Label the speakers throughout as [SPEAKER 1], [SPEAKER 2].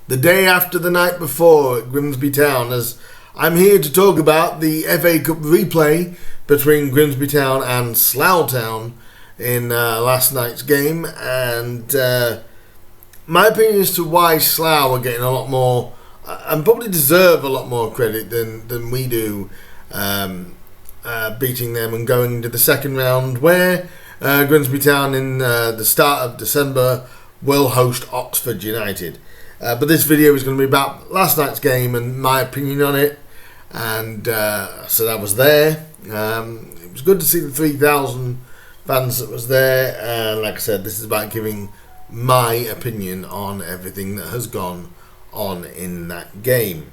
[SPEAKER 1] the day after the night before at Grimsby Town, as I'm here to talk about the FA Cup replay between Grimsby Town and Slough Town in last night's game, and my opinion as to why Slough are getting a lot more and probably deserve a lot more credit than we do, beating them and going into the second round, where Grimsby Town in the start of December will host Oxford United. But this video is going to be about last night's game and my opinion on it, and so that was there. It was good to see the 3,000 fans that was there, and like I said, this is about giving my opinion on everything that has gone on in that game.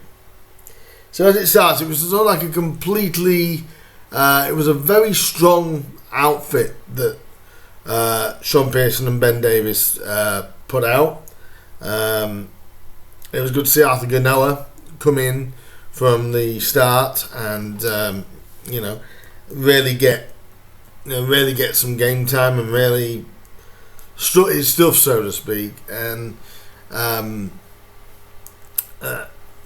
[SPEAKER 1] So as it starts, it was sort of like a completely it was a very strong outfit that Sean Pearson and Ben Davis put out. It was good to see Arthur Ganoa come in from the start and really get some game time and really strut his stuff, so to speak. And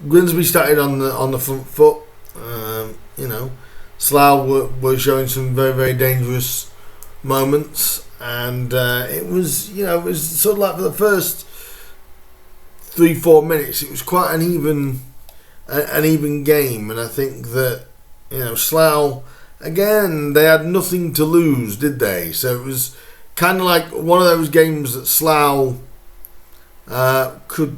[SPEAKER 1] Grimsby started on the front foot. Slough were showing some very, very dangerous moments, and it was sort of like for the first 3-4 minutes, it was quite an even game, and I think that Slough, again, they had nothing to lose, did they? So it was kind of like one of those games that Slough could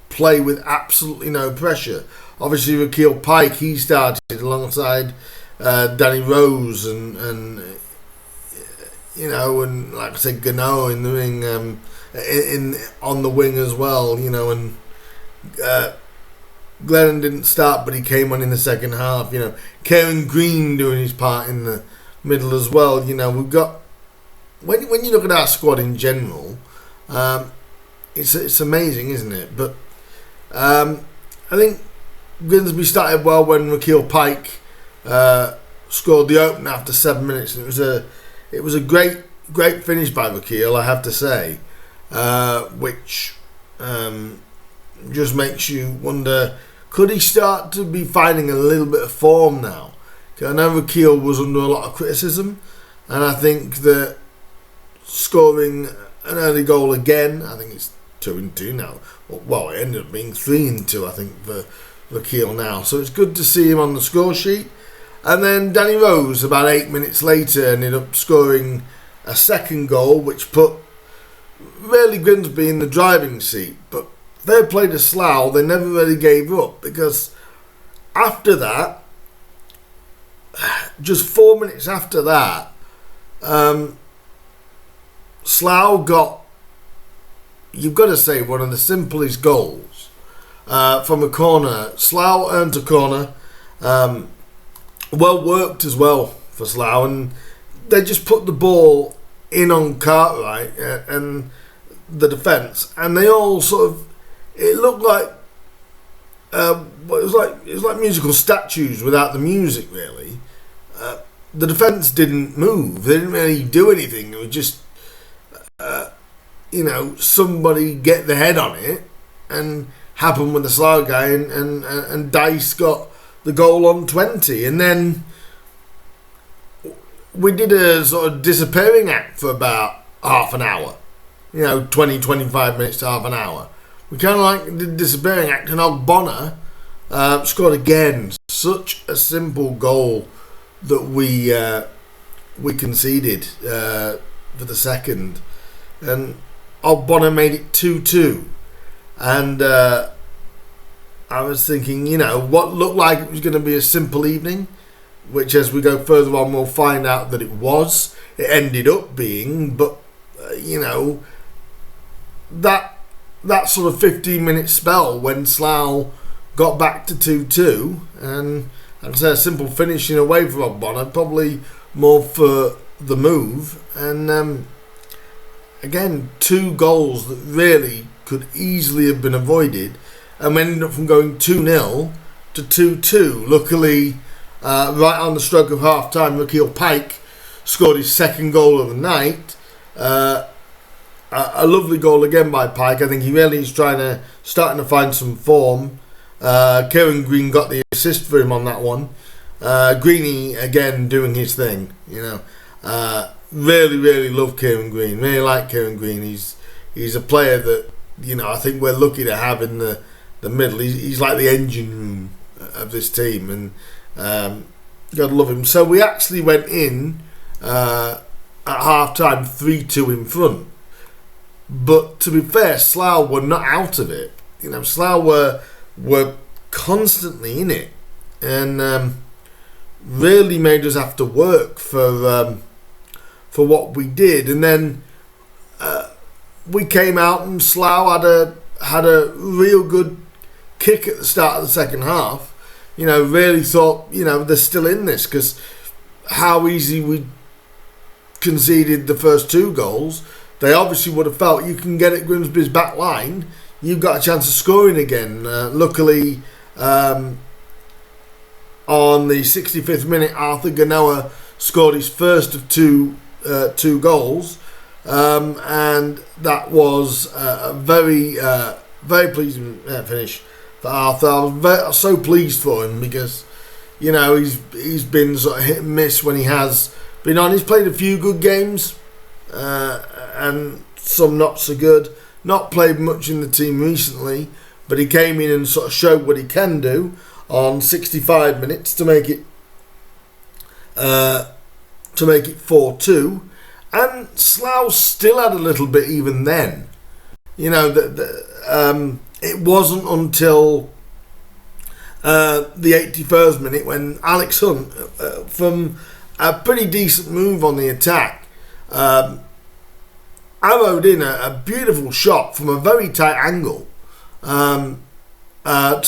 [SPEAKER 1] play with absolutely no pressure. Obviously, Rakeel Pike, he started alongside Danny Rose and like I said, Gano in the wing, on the wing as well. And Glennon didn't start, but he came on in the second half. Kieran Green doing his part in the middle as well. We've got when you look at our squad in general, it's amazing, isn't it? But I think Grimsby started well when Rakeel Pike scored the opener after 7 minutes, and it was a great finish by Rakeel, I have to say, which just makes you wonder, could he start to be finding a little bit of form now? Because I know Rakeel was under a lot of criticism, and I think that scoring an early goal again, I think it's 2-2 now. Well, it ended up being 3-2, I think, for Rakeel now. So it's good to see him on the score sheet. And then Danny Rose, about 8 minutes later, ended up scoring a second goal, which put really Grimsby in the driving seat. But fair play to Slough, they never really gave up, because after that, just 4 minutes after that, Slough got, you've got to say, one of the simplest goals from a corner. Slough earned a corner, well worked as well for Slough, and they just put the ball in on Cartwright and the defence, and they all sort of, it looked like it was like musical statues without the music, really. The defence didn't move, they didn't really do anything. It was just somebody get the head on it, and happened with the Slough guy, and Dice got the goal on 20, and then we did a sort of disappearing act for about half an hour, 20-25 minutes to half an hour. We kind of like did a disappearing act, and Ogbonna scored again. Such a simple goal that we conceded for the second, and Ogbonna made it 2-2, and I was thinking, what looked like it was going to be a simple evening, which as we go further on we'll find out that it was. It ended up being, but that sort of 15-minute spell when Slough got back to 2-2, and like I said, a simple finish in a way for Ogbonna, probably more for the move, and again, 2 goals that really could easily have been avoided, and we ended up from going 2-0 to 2-2. Luckily, right on the stroke of half time, Rakeel Pike scored his second goal of the night, a lovely goal again by Pike. I think he really is starting to find some form. Kieran Green got the assist for him on that one. Greeny again doing his thing. Really love Kieran Green. Really like Kieran Green. He's a player that I think we're lucky to have in the middle. He's like the engine room of this team, and gotta love him. So we actually went in at half time 3-2 in front. But to be fair, Slough were not out of it. Slough were constantly in it, and really made us have to work for what we did. And then we came out, and Slough had a real good kick at the start of the second half. Really thought they're still in this, because how easy we conceded the first 2 goals. They obviously would have felt you can get at Grimsby's back line, you've got a chance of scoring again. Luckily, on the 65th minute, Arthur Ganoa scored his first of two goals, and that was a very pleasing finish for Arthur. I was so pleased for him, because he's been sort of hit and miss when he has been on. He's played a few good games, and some not so good. Not played much in the team recently, but he came in and sort of showed what he can do on 65 minutes to make it 4-2. And Slough still had a little bit even then. It wasn't until the 81st minute when Alex Hunt, from a pretty decent move on the attack, arrowed in a beautiful shot from a very tight angle to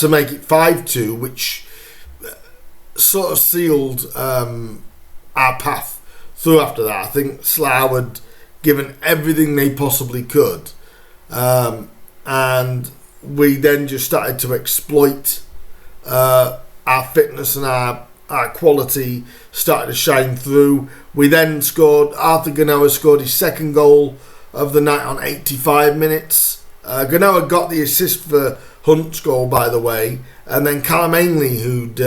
[SPEAKER 1] make it 5-2, which sort of sealed our path through after that. I think Slough had given everything they possibly could, and we then just started to exploit our fitness, and our quality started to shine through. We then scored. Arthur Ganoa scored his second goal of the night on 85 minutes. Ganoa got the assist for Hunt's goal, by the way, and then Callum Ainley, who'd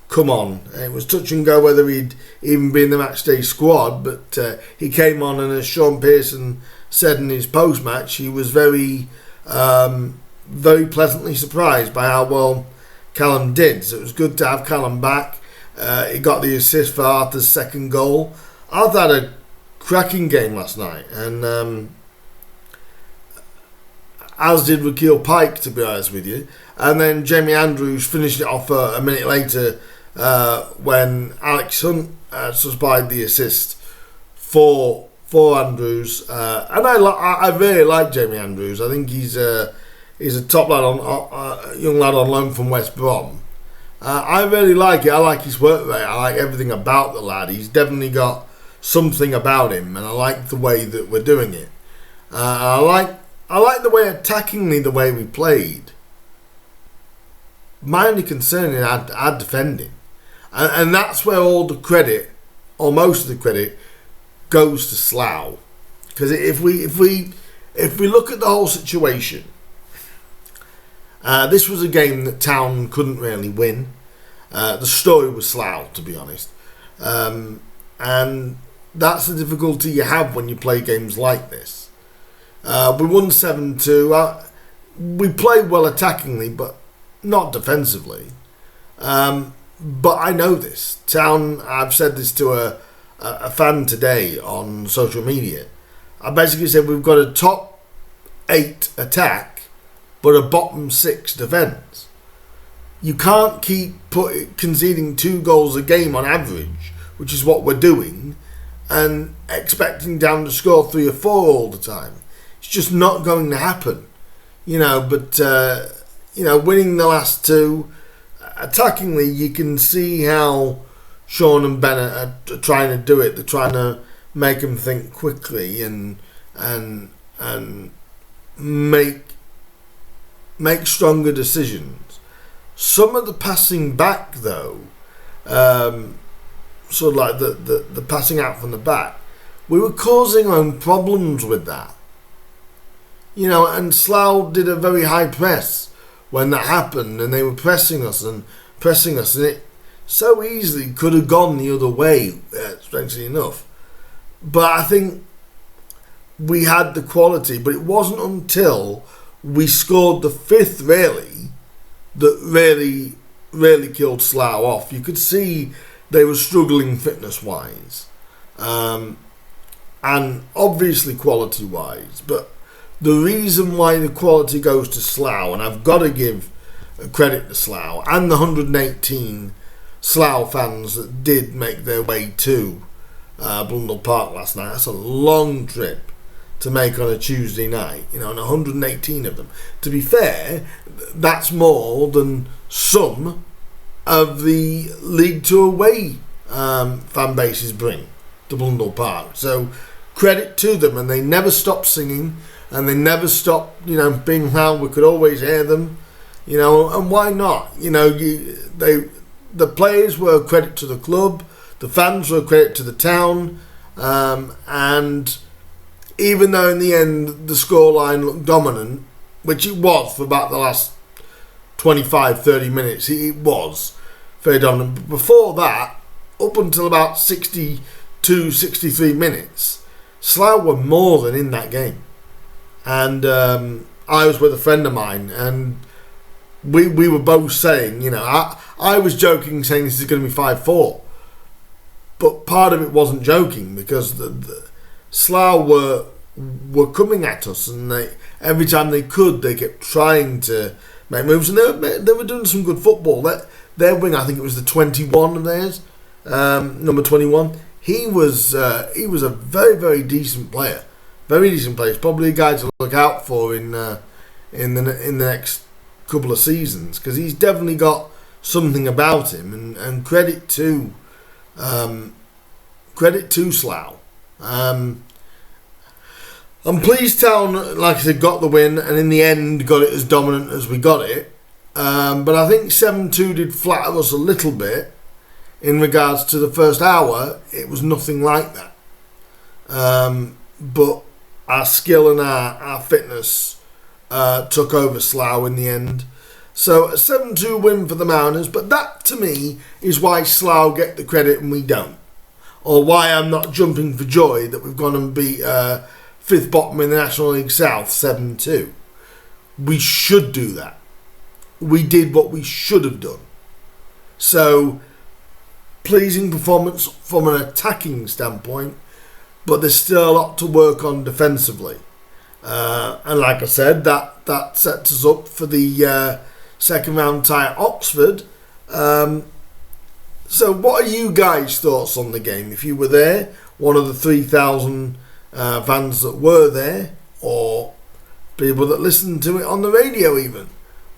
[SPEAKER 1] come on. It was touch and go whether he'd even be in the matchday squad, but he came on, and as Sean Pearson said in his post-match, he was very pleasantly surprised by how well Callum did. So it was good to have Callum back. He got the assist for Arthur's second goal. Arthur had a cracking game last night, and as did Rakeel Pike, to be honest with you. And then Jamie Andrews finished it off a minute later when Alex Hunt supplied the assist for Andrews. And I really like Jamie Andrews. I think he's a top lad young lad on loan from West Brom. I really like it. I like his work rate. I like everything about the lad. He's definitely got something about him, and I like the way that we're doing it. I like the way attackingly the way we played. My only concern is our defending, and that's where all the credit, or most of the credit, goes to Slough. Because if we look at the whole situation, this was a game that Town couldn't really win. The story was Slough, to be honest, and that's the difficulty you have when you play games like this. We won 7-2. We played well attackingly, but not defensively. But I know this. Town, I've said this to a fan today on social media. I basically said we've got a top 8 attack, but a bottom 6 defence. You can't keep conceding 2 goals a game on average, which is what we're doing, and expecting Town to score 3 or 4 all the time. It's just not going to happen, But winning the last 2, attackingly, you can see how Sean and Bennett are trying to do it. They're trying to make them think quickly and make stronger decisions. Some of the passing back, though, sort of like the passing out from the back, we were causing our own problems with that. and Slough did a very high press when that happened, and they were pressing us, and it so easily could have gone the other way, strangely enough. But I think we had the quality, but it wasn't until we scored the fifth, really, that really killed Slough off. You could see they were struggling fitness-wise, and obviously quality-wise. But the reason why the quality goes to Slough, and I've got to give credit to Slough and the 118 Slough fans that did make their way to Blundell Park last night. That's a long trip to make on a Tuesday night, and 118 of them. To be fair, that's more than some of the League Two away fan bases bring to Blundell Park. So credit to them, and they never stopped singing, and they never stopped, being loud. We could always hear them, and why not? The players were a credit to the club, the fans were a credit to the town, and even though in the end the scoreline looked dominant, which it was for about the last 25-30 minutes, it was very dominant. But before that, up until about 62-63 minutes, Slough were more than in that game. And I was with a friend of mine, and we were both saying, I was joking saying this is going to be 5-4. But part of it wasn't joking, because the Slough were coming at us, and every time they could, they kept trying to make moves, and they were doing some good football. Their wing, I think it was the 21 of theirs, number 21. He was a very, very decent player. Very decent player. He's probably a guy to look out for in the next couple of seasons, because he's definitely got something about him, and credit to Slough. I'm pleased Town, like I said, got the win, and in the end got it as dominant as we got it. But I think 7-2 did flatter us a little bit in regards to the first hour. It was nothing like that. But our skill and our fitness took over Slough in the end. So a 7-2 win for the Mariners, but that to me is why Slough get the credit and we don't. Or why I'm not jumping for joy that we've gone and beat fifth bottom in the National League South 7-2. We should do that. We did what we should have done. So, pleasing performance from an attacking standpoint, but there's still a lot to work on defensively. And like I said, that sets us up for the second round tie at Oxford. So what are you guys' thoughts on the game? If you were there, one of the 3,000 fans that were there, or people that listened to it on the radio even.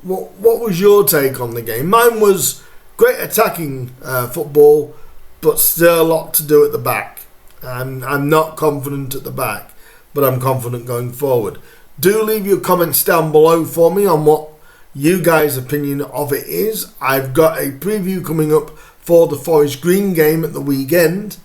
[SPEAKER 1] What was your take on the game? Mine was great attacking football, but still a lot to do at the back. I'm not confident at the back, but I'm confident going forward. Do leave your comments down below for me on what you guys' opinion of it is. I've got a preview coming up for the Forest Green game at the weekend.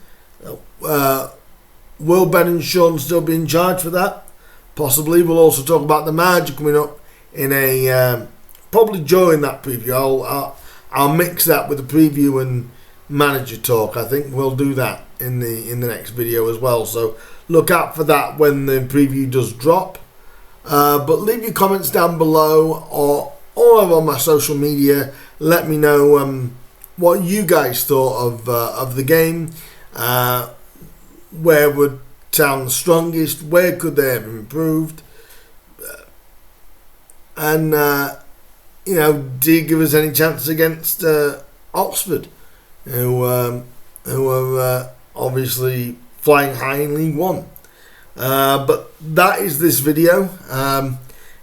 [SPEAKER 1] Will Ben and Sean still be in charge for that? Possibly. We'll also talk about the merger coming up in a probably during that preview. I'll mix that with the preview and manager talk. I think we'll do that in the next video as well. So look out for that when the preview does drop. But leave your comments down below or over on my social media. Let me know what you guys thought of the game. Where would Town the strongest? Where could they have improved? And do you give us any chance against Oxford, who are obviously flying high in League One? But that is this video.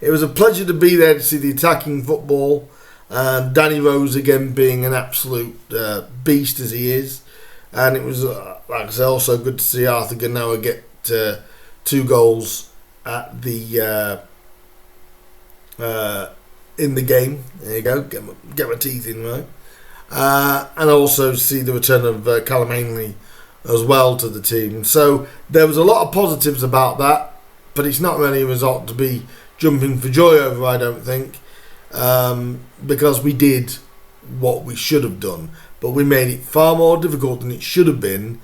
[SPEAKER 1] It was a pleasure to be there to see the attacking football. Danny Rose again being an absolute beast as he is. And it was, like I said, also good to see Arthur Ganoa get 2 goals at the in the game. There you go, get my teeth in right. And also see the return of Callum Ainley as well to the team. So there was a lot of positives about that. but it's not really a result to be jumping for joy over, I don't think, because we did what we should have done, but we made it far more difficult than it should have been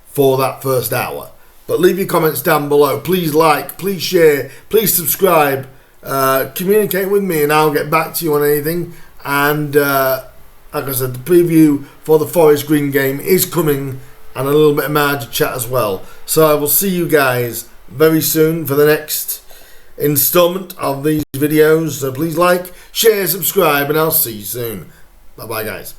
[SPEAKER 1] for that first hour. But leave your comments down below. Please like, please share, please subscribe, communicate with me, and I'll get back to you on anything. And like I said, the preview for the Forest Green game is coming, and a little bit of manager chat as well. So I will see you guys very soon for the next installment of these videos. So please like, share, subscribe, and I'll see you soon. Bye bye, guys.